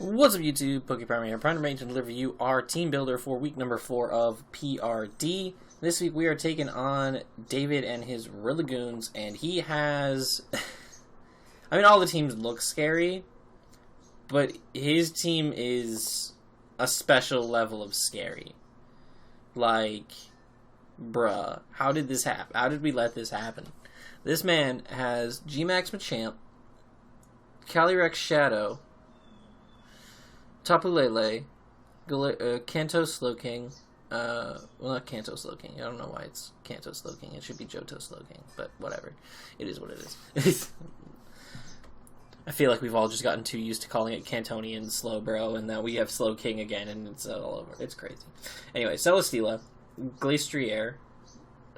What's up YouTube, PokePrimer here, trying to deliver you our team builder for week number 4 of PRD. This week we are taking on David and his Rillagoonz, and he has... I mean, all the teams look scary, but his team is a special level of scary. Like, bruh, how did this happen? How did we let this happen? This man has G-Max Machamp, Calyrex Shadow, Tapu Lele, Kanto Slowking, well, not Kanto Slowking, I don't know why it's Kanto Slowking, it should be Johto Slowking, but whatever, it is what it is. I feel like we've all just gotten too used to calling it Cantonian Slowbro, and now we have Slowking again, and it's all over, it's crazy. Anyway, Celesteela, Glastrier,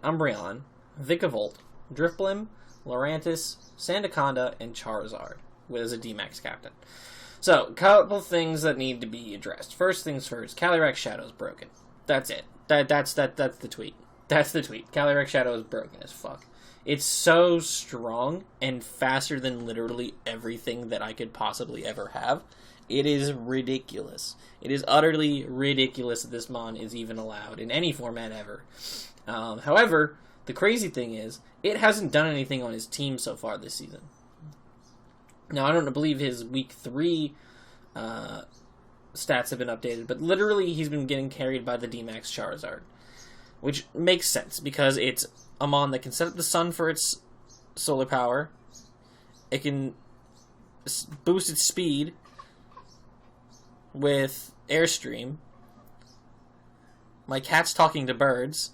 Umbreon, Vikavolt, Drifblim, Lurantis, Sandaconda, and Charizard, as a D-Max captain. So, a couple things that need to be addressed. First things first, Calyrex Shadow is broken. That's it. That's the tweet. That's the tweet. Calyrex Shadow is broken as fuck. It's so strong and faster than literally everything that I could possibly ever have. It is ridiculous. It is utterly ridiculous that this mon is even allowed in any format ever. However, the crazy thing is, it hasn't done anything on his team so far this season. Now, I don't believe his Week 3 stats have been updated, but literally he's been getting carried by the D-Max Charizard. Which makes sense, because it's a mon that can set up the sun for its solar power. It can boost its speed with Airstream. My cat's talking to birds.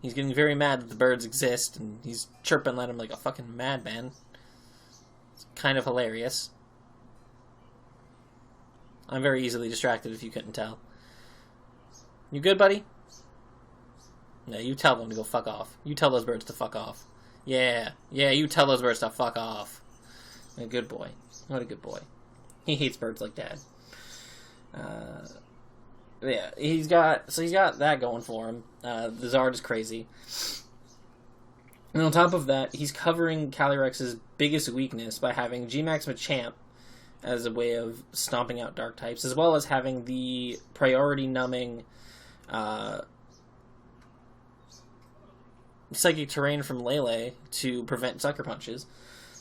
He's getting very mad that the birds exist, and he's chirping at him like a fucking madman. It's kind of hilarious. I'm very easily distracted, if you couldn't tell. You good, buddy? No, you tell them to go fuck off. You tell those birds to fuck off. Yeah, you tell those birds to fuck off. A good boy. What a good boy. He hates birds like Dad. Yeah, he's got that going for him. The Zard is crazy. And on top of that, he's covering Calyrex's biggest weakness by having G-Max Machamp as a way of stomping out dark types, as well as having the priority numbing Psychic Terrain from Lele to prevent Sucker Punches.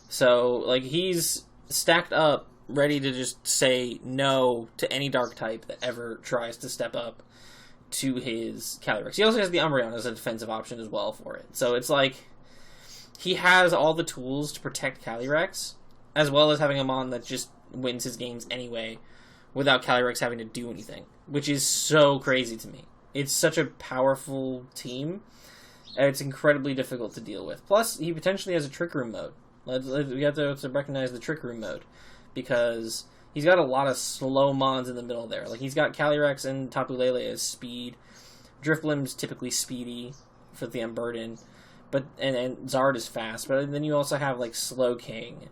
So, like, he's stacked up, ready to just say no to any dark type that ever tries to step up to his Calyrex. He also has the Umbreon as a defensive option as well for it. So it's like, he has all the tools to protect Calyrex, as well as having a mon that just wins his games anyway, without Calyrex having to do anything, which is so crazy to me. It's such a powerful team, and it's incredibly difficult to deal with. Plus, he potentially has a Trick Room mode. We have to recognize the Trick Room mode, because he's got a lot of slow mons in the middle there. Like, he's got Calyrex and Tapu Lele as speed. Drifblim's typically speedy for the Unburden, but and Zard is fast. But then you also have, like, Slowking.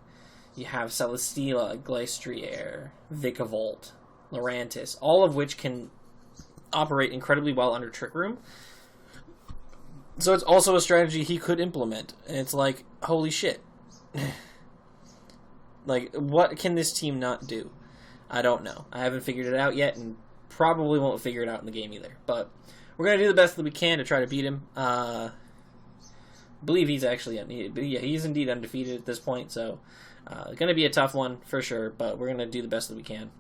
You have Celesteela, Glastrier, Vikavolt, Lurantis, all of which can operate incredibly well under Trick Room. So it's also a strategy he could implement. And it's like, holy shit. Like, what can this team not do? I don't know. I haven't figured it out yet, and probably won't figure it out in the game either. But we're going to do the best that we can to try to beat him. I believe he's actually undefeated. But yeah, he's indeed undefeated at this point, so going to be a tough one for sure, but we're going to do the best that we can.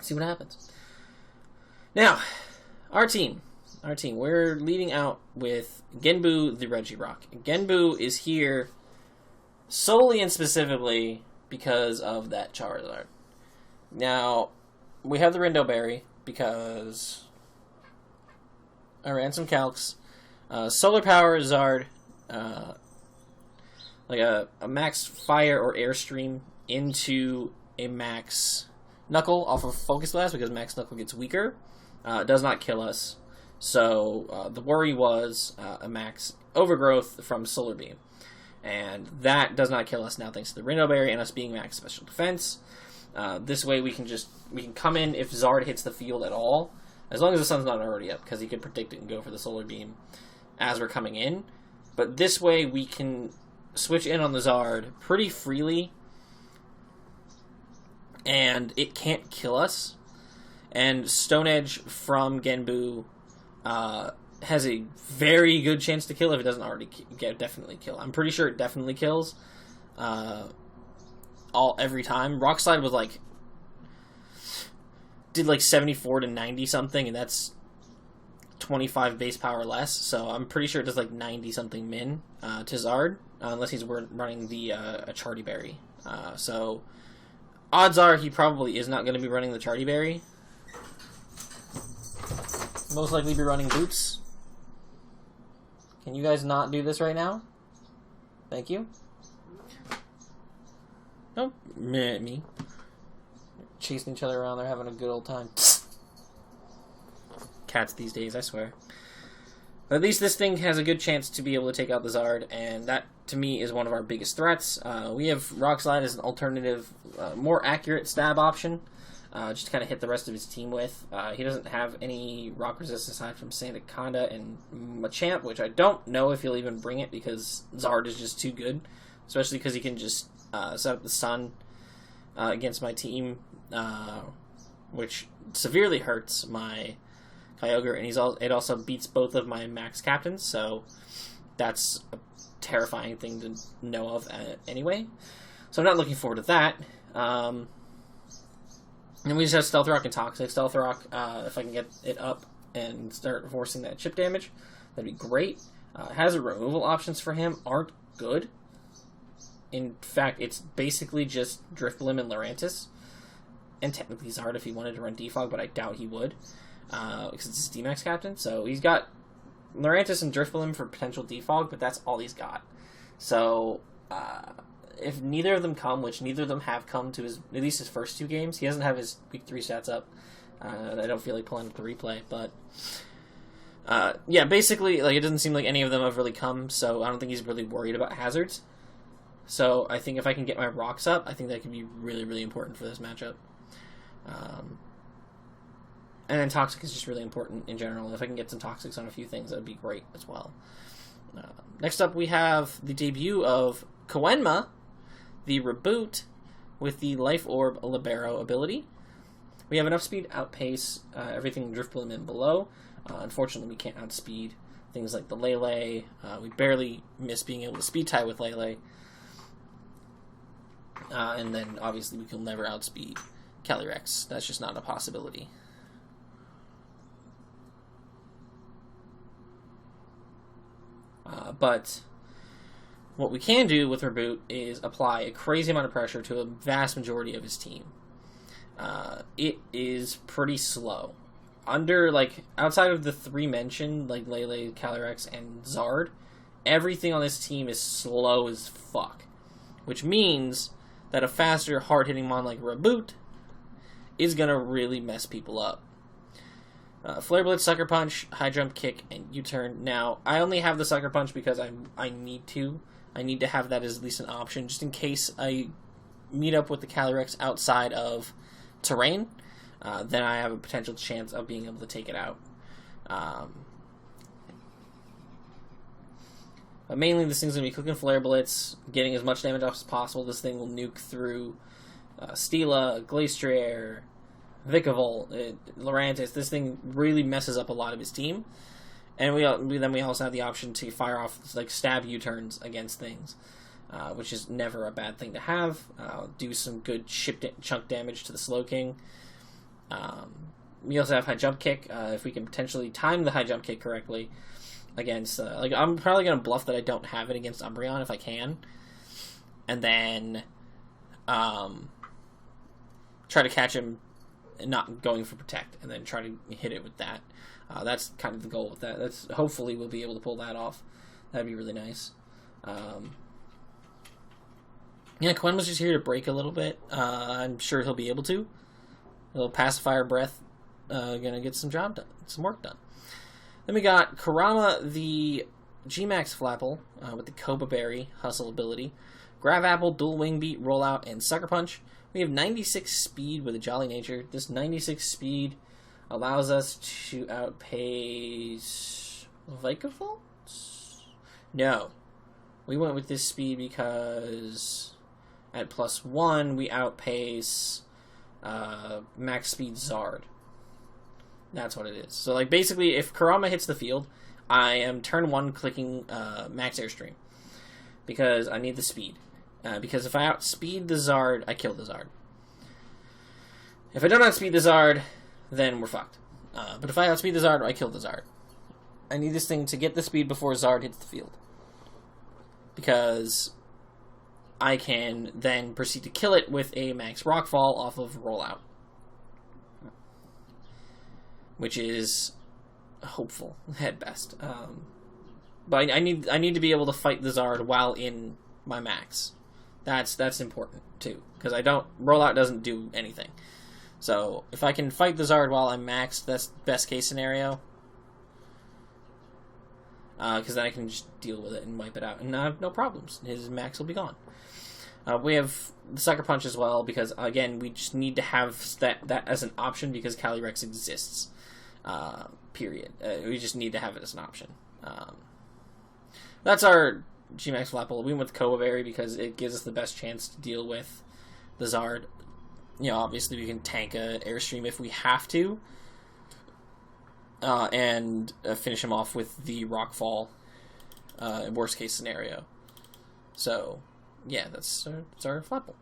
See what happens. Now, our team. We're leading out with Genbu the Regirock. Genbu is here solely and specifically because of that Charizard. Now, we have the Rindo Berry because I ran some calcs. Solar Power Zard, like a max Fire or Airstream into a max Knuckle off of Focus Blast, because max Knuckle gets weaker. Does not kill us. So the worry was a max Overgrowth from Solar Beam. And that does not kill us now, thanks to the Rindo Berry and us being max special defense. This way we can come in if Zard hits the field at all, as long as the sun's not already up, because he could predict it and go for the Solar Beam as we're coming in. But this way we can switch in on the Zard pretty freely and it can't kill us. And Stone Edge from Genbu has a very good chance to kill if it doesn't already definitely kill. I'm pretty sure it definitely kills every time. Rock Slide was like did like 74 to 90 something, and that's 25 base power less. So I'm pretty sure it does like 90 something min to Zard, unless he's running the a Charty Berry. So odds are he probably is not going to be running the Charty Berry. Most likely be running Boots. Can you guys not do this right now? Thank you. Oh, me. Chasing each other around, they're having a good old time. Cats these days, I swear. But at least this thing has a good chance to be able to take out the Zard, and that, to me, is one of our biggest threats. We have Rock Slide as an alternative, more accurate stab option. Just to kind of hit the rest of his team with. He doesn't have any rock resist aside from Sandaconda and Machamp, which I don't know if he'll even bring it because Zard is just too good. Especially because he can just set up the Sun against my team, which severely hurts my Kyogre, and it also beats both of my max captains, so that's a terrifying thing to know of anyway. So I'm not looking forward to that. And we just have Stealth Rock and Toxic. Stealth Rock, if I can get it up and start forcing that chip damage, that'd be great. Hazard removal options for him aren't good. In fact, it's basically just Drifblim and Lurantis. And technically Zard if he wanted to run Defog, but I doubt he would. Because it's his D-Max captain. So he's got Lurantis and Drifblim for potential Defog, but that's all he's got. So, if neither of them come, which neither of them have come to at least his first two games, he doesn't have his week 3 stats up. I don't feel like pulling up the replay, but yeah, basically, like, it doesn't seem like any of them have really come, so I don't think he's really worried about hazards. So I think if I can get my rocks up, I think that could be really, really important for this matchup. And then Toxic is just really important in general. If I can get some Toxics on a few things, that would be great as well. Next up, we have the debut of Koenma, the reboot with the Life Orb Libero ability. We have enough speed to outpace everything Drifblim and below. Unfortunately, we can't outspeed things like the Lele. We barely miss being able to speed tie with Lele. And then, obviously, we can never outspeed Calyrex. That's just not a possibility. But what we can do with Reboot is apply a crazy amount of pressure to a vast majority of his team. It is pretty slow. Outside of the three mentioned, like Lele, Calyrex, and Zard, everything on this team is slow as fuck. Which means that a faster, hard-hitting mon like Reboot is going to really mess people up. Flare Blitz, Sucker Punch, High Jump Kick, and U-Turn. Now, I only have the Sucker Punch because I need to. I need to have that as at least an option, just in case I meet up with the Calyrex outside of terrain. Then I have a potential chance of being able to take it out. But mainly this thing's going to be clicking Flare Blitz, getting as much damage off as possible. This thing will nuke through Steela, Glacier, Vikavolt, Lurantis. This thing really messes up a lot of his team. And we also have the option to fire off stab U-turns against things, which is never a bad thing to have. Do some good chunk damage to the Slowking. We also have High Jump Kick. If we can potentially time the High Jump Kick correctly against... I'm probably going to bluff that I don't have it against Umbreon if I can. And then try to catch him not going for Protect, and then try to hit it with that. That's kind of the goal with that. Hopefully we'll be able to pull that off. That'd be really nice. Yeah, Quinn was just here to break a little bit. I'm sure he'll be able to. A little Pacifier Breath, gonna get some work done. Then we got Kurama, the G-Max Flapple, with the Koba Berry Hustle ability. Grav Apple, Dual Wing Beat, Rollout, and Sucker Punch. We have 96 speed with a Jolly Nature. This 96 speed allows us to outpace Vikavolt? No. We went with this speed because at +1 we outpace max speed Zard. That's what it is. So, like, basically, if Kurama hits the field, I am turn 1 clicking max Airstream. Because I need the speed. Because if I outspeed the Zard, I kill the Zard. If I don't outspeed the Zard, then we're fucked. But if I outspeed the Zard, I kill the Zard. I need this thing to get the speed before Zard hits the field. Because I can then proceed to kill it with a max Rockfall off of Rollout. Which is hopeful at best. But I need to be able to fight the Zard while in my max. That's important too, because Rollout doesn't do anything. So if I can fight the Zard while I'm maxed, that's best case scenario. Because then I can just deal with it and wipe it out, and no problems. His max will be gone. We have the Sucker Punch as well, because again we just need to have that as an option because Calyrex exists. Period. We just need to have it as an option. That's our G-Max Flapple. We went with Koa Berry because it gives us the best chance to deal with the Zard. You know, obviously we can tank a Airstream if we have to. And finish him off with the Rockfall, worst case scenario. So, yeah, that's our Flapple.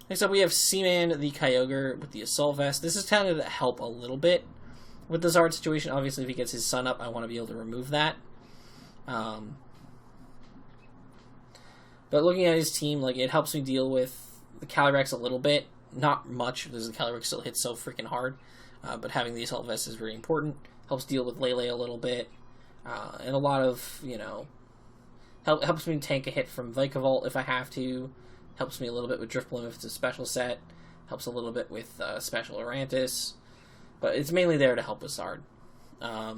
Next up we have Seaman the Kyogre with the Assault Vest. This is kind of to help a little bit with the Zard situation. Obviously if he gets his Sun up, I want to be able to remove that. But looking at his team, like, it helps me deal with the Calyrex a little bit. Not much, because the Calyrex still hits so freaking hard. But having the Assault Vest is very important. Helps deal with Lele a little bit. And a lot of, you know, helps me tank a hit from Vikavolt if I have to. Helps me a little bit with Drifblim if it's a special set. Helps a little bit with Special Orantis. But it's mainly there to help with Zard.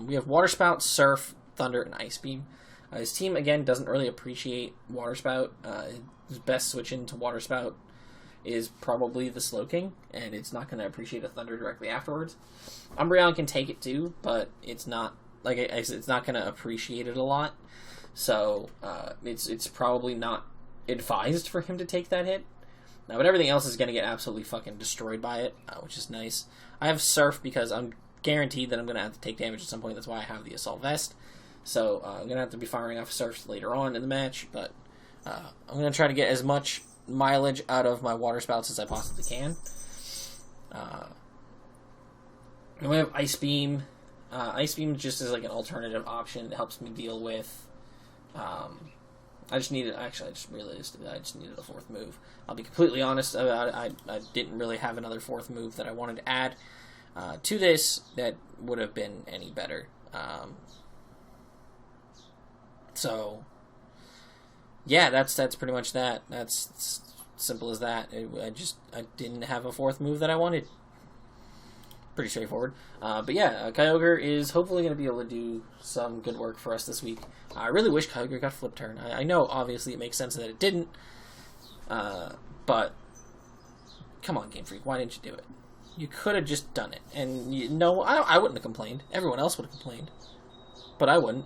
We have Water Spout, Surf, Thunder, and Ice Beam. His team, again, doesn't really appreciate Water Spout. His best switch into Water Spout is probably the Slowking, and it's not going to appreciate a Thunder directly afterwards. Umbreon can take it too, but it's not, like I said, it's not going to appreciate it a lot. So it's probably not advised for him to take that hit. Now, but everything else is going to get absolutely fucking destroyed by it, which is nice. I have Surf because I'm guaranteed that I'm going to have to take damage at some point. That's why I have the Assault Vest. So I'm going to have to be firing off Surfs later on in the match, but I'm going to try to get as much mileage out of my Water Spouts as I possibly can. And we have Ice Beam. Ice Beam just is like an alternative option. It helps me deal with... I just realized that I just needed a 4th move. I'll be completely honest about it. I didn't really have another 4th move that I wanted to add to this that would have been any better. So, yeah, that's pretty much that. That's simple as that. I didn't have a 4th move that I wanted. Pretty straightforward. But yeah, Kyogre is hopefully going to be able to do some good work for us this week. I really wish Kyogre got Flip Turn. I know, obviously, it makes sense that it didn't. But, come on, Game Freak, why didn't you do it? You could have just done it. And, I wouldn't have complained. Everyone else would have complained. But I wouldn't.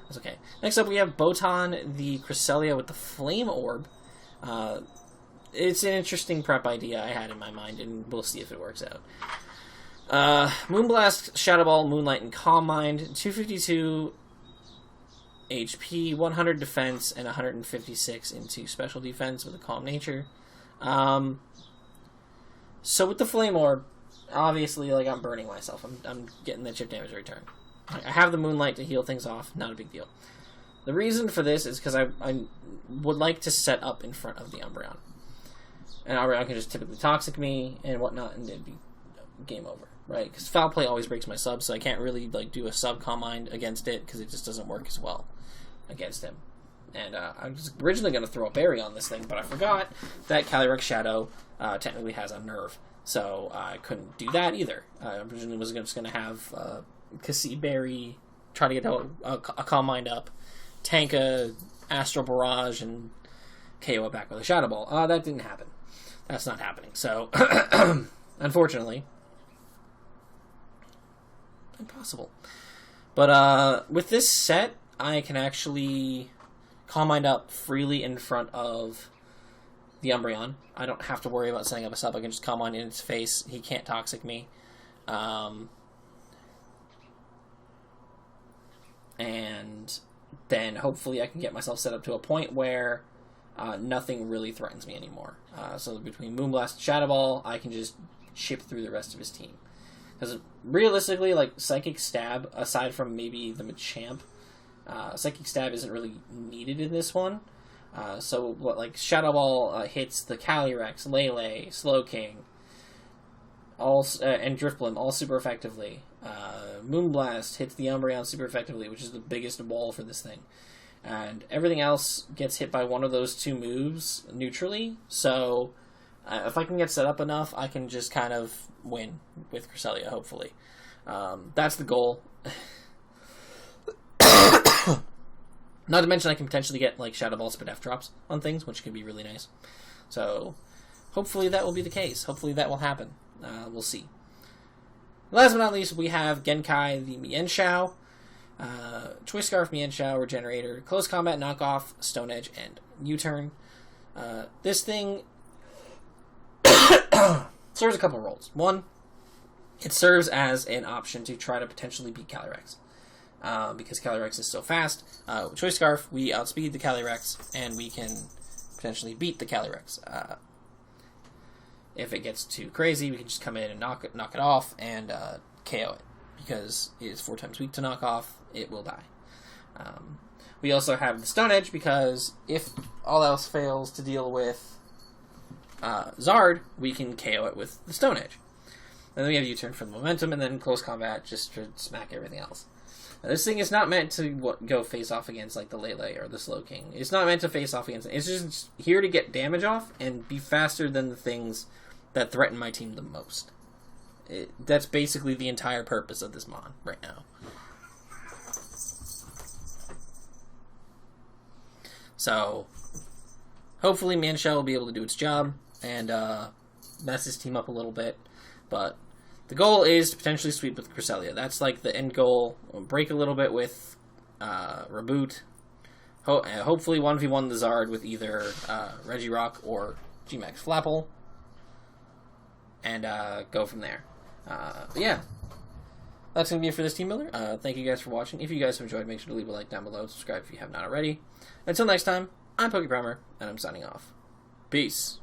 That's okay. Next up, we have Botan, the Cresselia with the Flame Orb. It's an interesting prep idea I had in my mind, and we'll see if it works out. Moonblast, Shadow Ball, Moonlight, and Calm Mind. 252 HP, 100 defense, and 156 into special defense with a Calm Nature. So with the Flame Orb, obviously, like, I'm burning myself. I'm getting the chip damage return. I have the Moonlight to heal things off. Not a big deal. The reason for this is because I would like to set up in front of the Umbreon. And Umbreon can just typically Toxic me and whatnot, and it'd be game over, right? Because Foul Play always breaks my sub, so I can't really like do a sub Calm Mind against it because it just doesn't work as well against him. And I was originally going to throw a Berry on this thing, but I forgot that Calyrex Shadow technically has a Nerve, so I couldn't do that either. I originally was just going to have Cassie Berry, try to get a Calm Mind up, tank a Astral Barrage, and KO it back with a Shadow Ball. That didn't happen. That's not happening. So, unfortunately, impossible. But with this set, I can actually Calm Mind up freely in front of the Umbreon. I don't have to worry about setting up a sub. I can just come on in its face. He can't Toxic me. And then hopefully I can get myself set up to a point where nothing really threatens me anymore. So between Moonblast and Shadow Ball, I can just chip through the rest of his team. Because realistically, like, Psychic Stab, aside from maybe the Machamp, Psychic Stab isn't really needed in this one. So, like, Shadow Ball hits the Calyrex, Lele, Slowking, and Drifblim all super effectively. Moonblast hits the Umbreon super effectively, which is the biggest wall for this thing. And everything else gets hit by one of those two moves neutrally, so if I can get set up enough, I can just kind of win with Cresselia, hopefully. That's the goal. Not to mention I can potentially get, like, Shadow Ball Spit F drops on things, which could be really nice. So, hopefully that will be the case. Hopefully that will happen. We'll see. Last but not least, we have Genkai, the Mienshao. Choice Scarf, Mienshao, Regenerator, Close Combat, Knockoff, Stone Edge, and U-Turn. This thing serves a couple roles. One, it serves as an option to try to potentially beat Calyrex. Because Calyrex is so fast. With Choice Scarf, we outspeed the Calyrex, and we can potentially beat the Calyrex. If it gets too crazy, we can just come in and knock it off and KO it. Because it is 4 times weak to knock off, it will die. We also have the Stone Edge, because if all else fails to deal with Zard, we can KO it with the Stone Edge. And then we have U-Turn for the momentum, and then Close Combat just to smack everything else. Now, this thing is not meant to go face off against, like, the Lele or the Slowking. It's not meant to face off against it. It's just here to get damage off and be faster than the things that threaten my team the most. That's basically the entire purpose of this mon right now. So, hopefully Mienshao will be able to do its job and mess his team up a little bit. But the goal is to potentially sweep with Cresselia. That's like the end goal. We'll break a little bit with Reboot. Hopefully 1v1 the Zard with either Regirock or G-Max Flapple. And go from there. But yeah, that's going to be it for this team builder. Thank you guys for watching. If you guys have enjoyed, make sure to leave a like down below and subscribe if you have not already. Until next time, I'm PokePrimer, and I'm signing off. Peace.